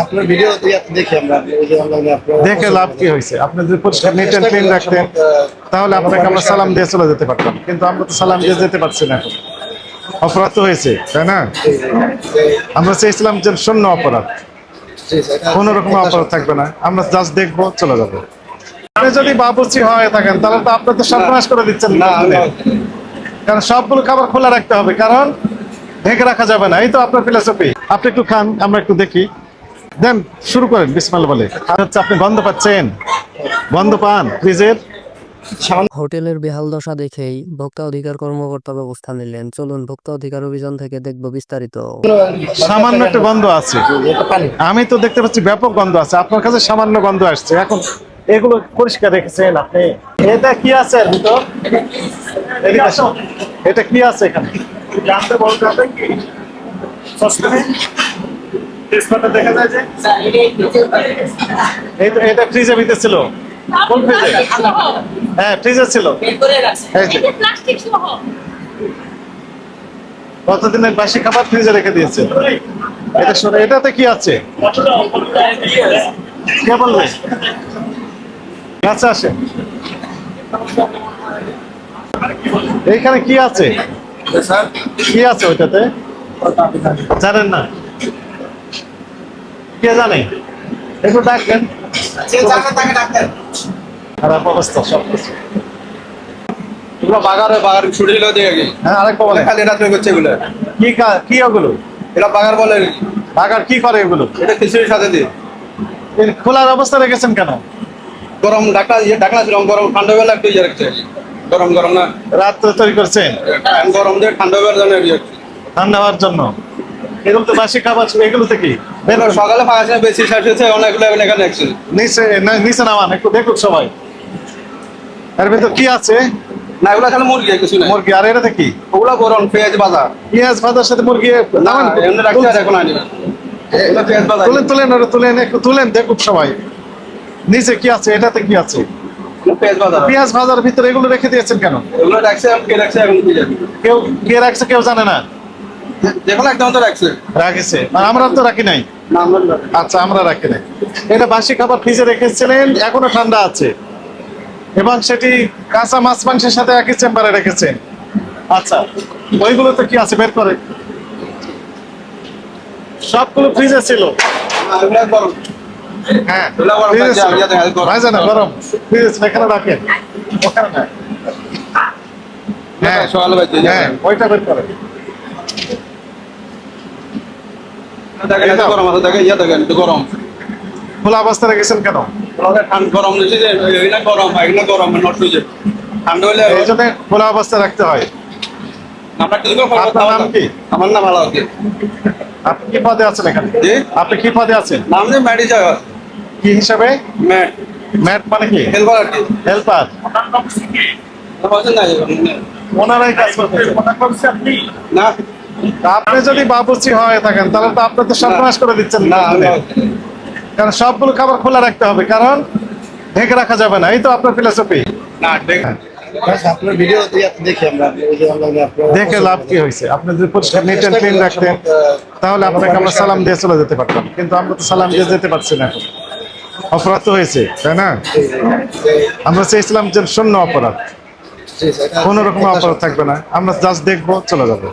আপনার ভিডিও দেখি আমরা দেখে লাভ কি হয়েছে? আপনি যদি পরিষ্কার নিট অ্যান্ড ক্লিন রাখতেন তাহলে আপনাকে আমরা সালাম দিয়ে চলে যেতে পারতাম, কিন্তু আমরা তো সালাম দিয়ে যেতে পারছি না। এখন অপরাধ তো হয়েছে, তাই না? আমরা চেয়েছিলাম যে শূন্য অপরাধ, কোনো রকম অপরাধ থাকবে না, আমরা জাস্ট দেখবো চলে যাবো। আপনি যদি বাবুর্চি হয়ে থাকেন তাহলে তো আপনি তো সর্বনাশ করে দিচ্ছেন না, কারণ সবগুলো খাবার খোলা রাখতে হবে, কারণ ঢেকে রাখা যাবে না। এই তো আপনার ফিলোসফি। আপনি একটু খান, আমরা একটু দেখি। দেন শুরু করেন বিসমিল্লাহ বলে। আর হচ্ছে আপনি গন্ধ পাচ্ছেন, গন্ধ পান ফ্রিজের। হোটেলের বেহাল দশা দেখেই ভোক্তা অধিকার কর্মকর্তা ব্যবস্থা নিলেন। চলুন ভোক্তা অধিকার অভিযান থেকে দেখব বিস্তারিত। সামান্য একটা গন্ধ আছে, আমি তো দেখতে পাচ্ছি ব্যাপক গন্ধ আছে, আপনার কাছে সামান্য গন্ধ আসছে। এখন এগুলো পরিষ্কার রেখেছেন আপনি? এটা কি আছে এর ভিতর? এটা কি আছে এখানে জানতে বলতে হবে কি? দেখা যায় যে এটা ফ্রিজের ভিতরে ছিল। কোন ফ্রিজে? হ্যাঁ ফ্রিজে ছিল। কতদিনের বাসি খাবার ফ্রিজে রেখে দিয়েছে। এটা শোনো, এটাতে কি আছে কে বলবে? কাছে আসে। এইখানে কি আছে? কি আছে ওইটাতে জানেন না? কে জানে? একটু ডাকবেন। খারাপ অবস্থা সব কিছু। এগুলো বাগার ছুটে দিল দেখি। হ্যাঁ আরেকটা বলে খালি রাত্রে করছে এগুলো। কি ওগুলো? এটা বাগার বলে। বাগার কি করে এগুলো? এটা খিচুড়ির সাথে দিয়ে খোলার অবস্থা রেখেছেন কেন? গরম ঢাকনা ছিল, গরম ঠান্ডা বেলা একটু ইয়ে রাখছে। গরম গরম না রাত্রে তৈরি করছেন গরম দিয়ে ঠান্ডা বেলার জন্য ঠান্ডা হওয়ার জন্য। এগুলো তো বাসি খাবার ছিল, এগুলো থেকে সকালে ফাঁকা বেশি শেষ হয়েছে, অনেকগুলো এখানে নিচে নিচে নামান, একটু দেখুন সবাই। এর ভিতর কি আছে? না এগুলো খালি মুরগি, কিছু না মুরগি। আর এটা কি? ওগুলো গরম পেঁয়াজ ভাজা। পেঁয়াজ ভাজার সাথে মুরগি নামান। এমনি রাখছে আর এখন আনি পেঁয়াজ ভাজা। তুলেন একটু তুলেন, দেখুন সবাই। নিচে কি আছে? এটাতে কি আছে? পেঁয়াজ ভাজা। পেঁয়াজ ভাজার ভিতরে এগুলো রেখে দিয়েছেন কেন? এগুলো রাখছে, কে রাখছে এখন কি জানি। কেউ কে রাখছে কেউ জানে না। যেগুলো একদম তো রাখছে রাখেছে, আর আমরা তো রাখি নাই। না আমরা আচ্ছা আমরা রাখি নাই। এটা বাসি খাবার ফ্রিজে রেখেছিলেন, এখনো ঠান্ডা আছে, এবং সেটি কাঁচা মাছ মাংসের সাথে একই চেম্বারে রেখেছেন। আচ্ছা ওইগুলোতে কি আছে বের করে? সবগুলো ফ্রিজে ছিল। এগুলো গরম। হ্যাঁ এগুলো গরম ফ্রিজে থাকছে, ছিল। আমি যাতে হেল্প করব। ভাই জানা গরম ফ্রিজে ছিল, এখানে রাখেন, ওখানে না। হ্যাঁ সকালে বাইতে হ্যাঁ ওইটা বের করে। দেখেন এটা গরম আছে, দেখেন ইয়া দেখেন একটু গরম। খোলা অবস্থা রেখেছেন কেন? ঠান্ডা গরম দিছে যে এইনা গরম, এগুলো গরম নষ্ট হয়ে যায়। ঠান্ডা হলে এই জন্য খোলা অবস্থা রাখতে হয়। আমরা কি করব? আপনার নাম কি? আমার নাম ভালো আছে। আপনি কি পদে আছেন এখানে? জি আপনি কি পদে আছেন? নাম যে ম্যানেজার। কি হিসাবে? ম্যাট ম্যাট মানে কি? হেল্পার আর কি। হেল্পার। বলছেন না ওনারাই কাজ করতেছেন না আপনি যদি বাবুর্চি হয়ে থাকেন তাহলে তো আপনি তো সর্বনাশ করে দিচ্ছেন না, কারণ সবগুলো খাবার খোলা রাখতে হবে, কারণ ঢেকে রাখা যাবে না। এই তো আপনার ফিলোসফি। না দেখ আপনার ভিডিও দেখি আমরা দেখে লাভ কি হয়েছে? আপনি যদি পরিষ্কার নিট অ্যান্ড ক্লিন রাখতেন তাহলে আপনাকে আমরা সালাম দিয়ে চলে যেতে পারতাম, কিন্তু আমরা তো সালাম দিয়ে যেতে পারছি না। এখন অপরাধ তো হয়েছে, তাই না? আমরা চেয়েছিলাম যে শূন্য অপরাধ, কোনো রকম অপরাধ থাকবে না, আমরা জাস্ট দেখবো চলে যাবো।